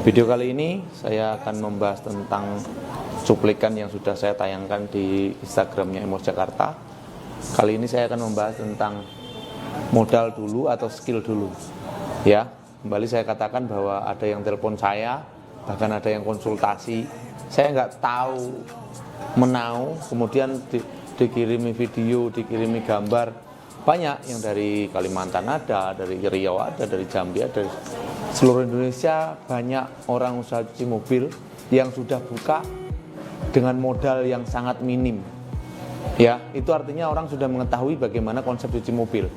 Video kali ini saya akan membahas tentang cuplikan yang sudah saya tayangkan di Instagramnya Emos Jakarta. Kali ini saya akan membahas tentang modal dulu atau skill dulu. Ya, kembali saya katakan bahwa ada yang telepon saya, bahkan ada yang konsultasi. Saya nggak tahu menau, kemudian dikirimi video, dikirimi gambar. Banyak yang dari Kalimantan ada, dari Riau ada, dari Jambi ada, dari seluruh Indonesia banyak orang usaha cuci mobil yang sudah buka dengan modal yang sangat minim. Ya, itu artinya orang sudah mengetahui bagaimana konsep cuci mobil.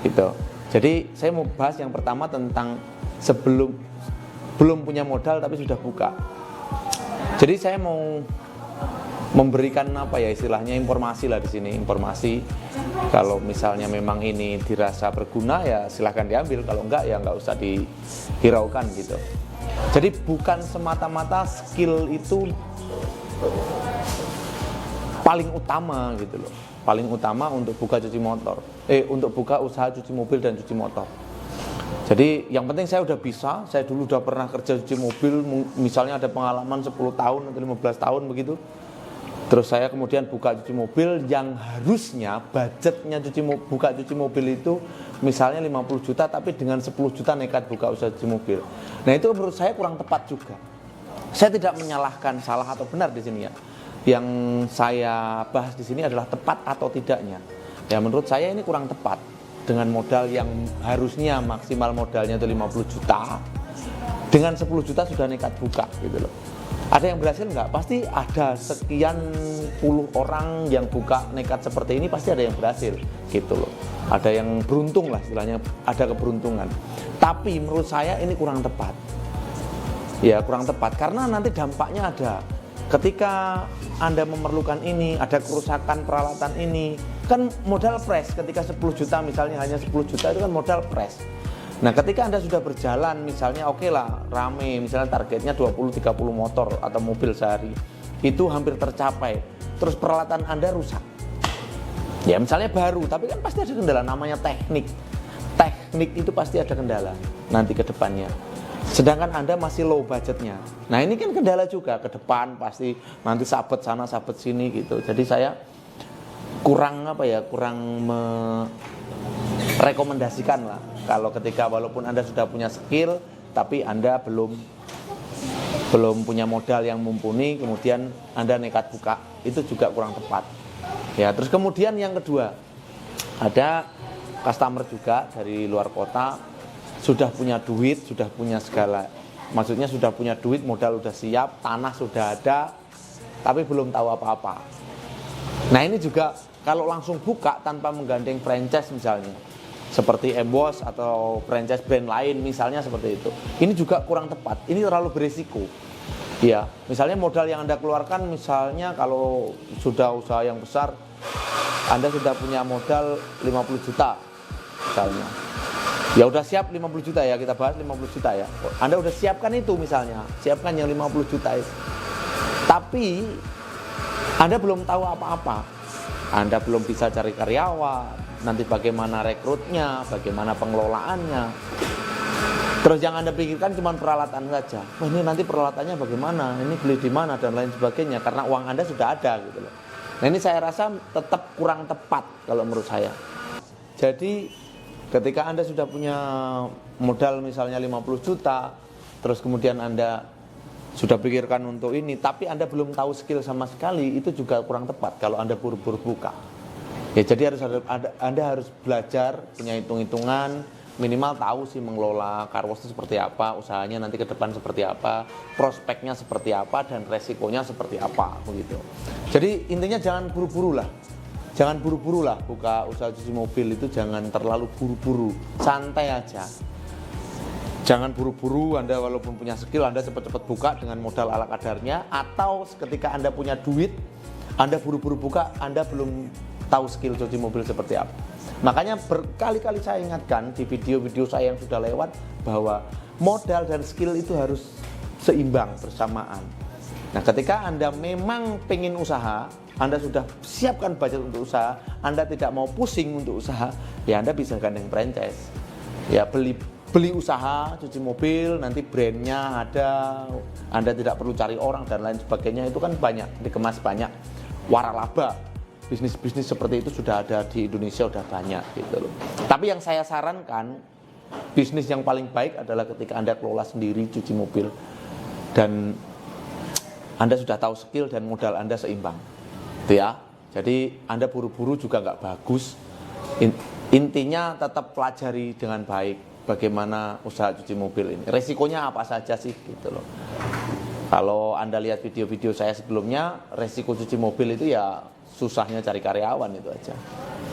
Gitu. Jadi saya mau bahas yang pertama tentang belum punya modal tapi sudah buka. Jadi saya mau memberikan istilahnya informasi lah di sini, informasi. Kalau misalnya memang ini dirasa berguna ya silahkan diambil, kalau enggak ya enggak usah dihiraukan gitu. Jadi bukan semata-mata skill itu paling utama gitu loh. Paling utama untuk buka untuk buka usaha cuci mobil dan cuci motor. Jadi yang penting saya udah bisa, saya dulu udah pernah kerja cuci mobil, misalnya ada pengalaman 10 tahun atau 15 tahun begitu. Terus saya kemudian buka cuci mobil yang harusnya budgetnya buka cuci mobil itu misalnya 50 juta tapi dengan 10 juta nekat buka usaha cuci mobil. Nah itu menurut saya kurang tepat juga. Saya tidak menyalahkan salah atau benar di sini ya. Yang saya bahas di sini adalah tepat atau tidaknya. Ya menurut saya ini kurang tepat. Dengan modal yang harusnya maksimal modalnya itu 50 juta, dengan 10 juta sudah nekat buka gitu loh. Ada yang berhasil nggak? Pasti ada sekian puluh orang yang buka nekat seperti ini, pasti ada yang berhasil gitu loh. Ada yang beruntung lah istilahnya, ada keberuntungan. Tapi menurut saya ini kurang tepat. Ya kurang tepat karena nanti dampaknya ada. Ketika Anda memerlukan ini, ada kerusakan peralatan ini, kan modal fresh. Ketika 10 juta misalnya hanya 10 juta itu kan modal fresh. Nah ketika Anda sudah berjalan misalnya oke lah rame, misalnya targetnya 20-30 motor atau mobil sehari, itu hampir tercapai, terus peralatan Anda rusak ya misalnya baru, tapi kan pasti ada kendala, namanya teknik itu pasti ada kendala nanti ke depannya. Sedangkan Anda masih low budgetnya, nah ini kan kendala juga ke depan, pasti nanti sabet sana sabet sini gitu. Jadi saya kurang rekomendasikan lah kalau ketika walaupun Anda sudah punya skill tapi Anda belum punya modal yang mumpuni, kemudian Anda nekat buka, itu juga kurang tepat. Ya, terus kemudian yang kedua, ada customer juga dari luar kota sudah punya duit, sudah punya segala, maksudnya sudah punya duit, modal udah siap, tanah sudah ada, tapi belum tahu apa-apa. Nah, ini juga kalau langsung buka tanpa menggandeng franchise misalnya, seperti Embos atau franchise brand lain misalnya seperti itu, ini juga kurang tepat, ini terlalu berisiko. Ya, misalnya modal yang Anda keluarkan, misalnya kalau sudah usaha yang besar, Anda sudah punya modal 50 juta misalnya. Ya udah siap 50 juta ya, kita bahas 50 juta ya. Anda udah siapkan itu misalnya, siapkan yang 50 juta itu. Tapi Anda belum tahu apa-apa. Anda belum bisa cari karyawan, nanti bagaimana rekrutnya, bagaimana pengelolaannya. Terus yang Anda pikirkan cuma peralatan saja. Oh, ini nanti peralatannya bagaimana, ini beli di mana dan lain sebagainya, karena uang Anda sudah ada gitu loh. Nah ini saya rasa tetap kurang tepat kalau menurut saya. Jadi ketika Anda sudah punya modal misalnya 50 juta, terus kemudian Anda sudah pikirkan untuk ini, tapi Anda belum tahu skill sama sekali, itu juga kurang tepat kalau Anda buru-buru buka. Ya jadi Anda harus belajar, punya hitung-hitungan, minimal tahu sih mengelola car wash itu seperti apa, usahanya nanti ke depan seperti apa, prospeknya seperti apa, dan resikonya seperti apa, begitu. Jadi intinya jangan buru-buru lah. Jangan buru-buru lah buka usaha cuci mobil itu, jangan terlalu buru-buru, santai aja. Jangan buru-buru, Anda walaupun punya skill, Anda cepat-cepat buka dengan modal ala kadarnya, atau ketika Anda punya duit, Anda buru-buru buka, Anda belum tahu skill cuci mobil seperti apa. Makanya berkali-kali saya ingatkan di video-video saya yang sudah lewat bahwa modal dan skill itu harus seimbang bersamaan. Nah ketika Anda memang pengen usaha, Anda sudah siapkan budget untuk usaha, Anda tidak mau pusing untuk usaha, ya Anda bisa gandeng franchise. Ya beli beli usaha cuci mobil, nanti brandnya ada, Anda tidak perlu cari orang dan lain sebagainya, itu kan banyak, dikemas banyak, waralaba, bisnis-bisnis seperti itu sudah ada di Indonesia, sudah banyak gitu loh. Tapi yang saya sarankan, bisnis yang paling baik adalah ketika Anda kelola sendiri cuci mobil dan Anda sudah tahu skill dan modal Anda seimbang, gitu ya. Jadi Anda buru-buru juga nggak bagus. Intinya tetap pelajari dengan baik bagaimana usaha cuci mobil ini. Resikonya apa saja sih gitu loh. Kalau Anda lihat video-video saya sebelumnya, resiko cuci mobil itu ya susahnya cari karyawan itu aja.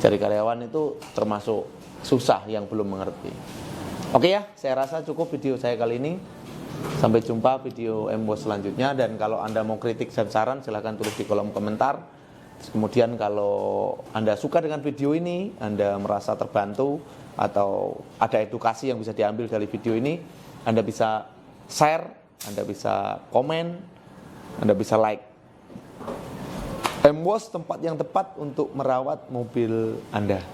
Cari karyawan itu termasuk susah yang belum mengerti. Oke ya, saya rasa cukup video saya kali ini. Sampai jumpa video MWOS selanjutnya, dan kalau Anda mau kritik dan saran silahkan tulis di kolom komentar. Kemudian kalau Anda suka dengan video ini, Anda merasa terbantu atau ada edukasi yang bisa diambil dari video ini, Anda bisa share, Anda bisa komen, Anda bisa like. MWOS tempat yang tepat untuk merawat mobil Anda.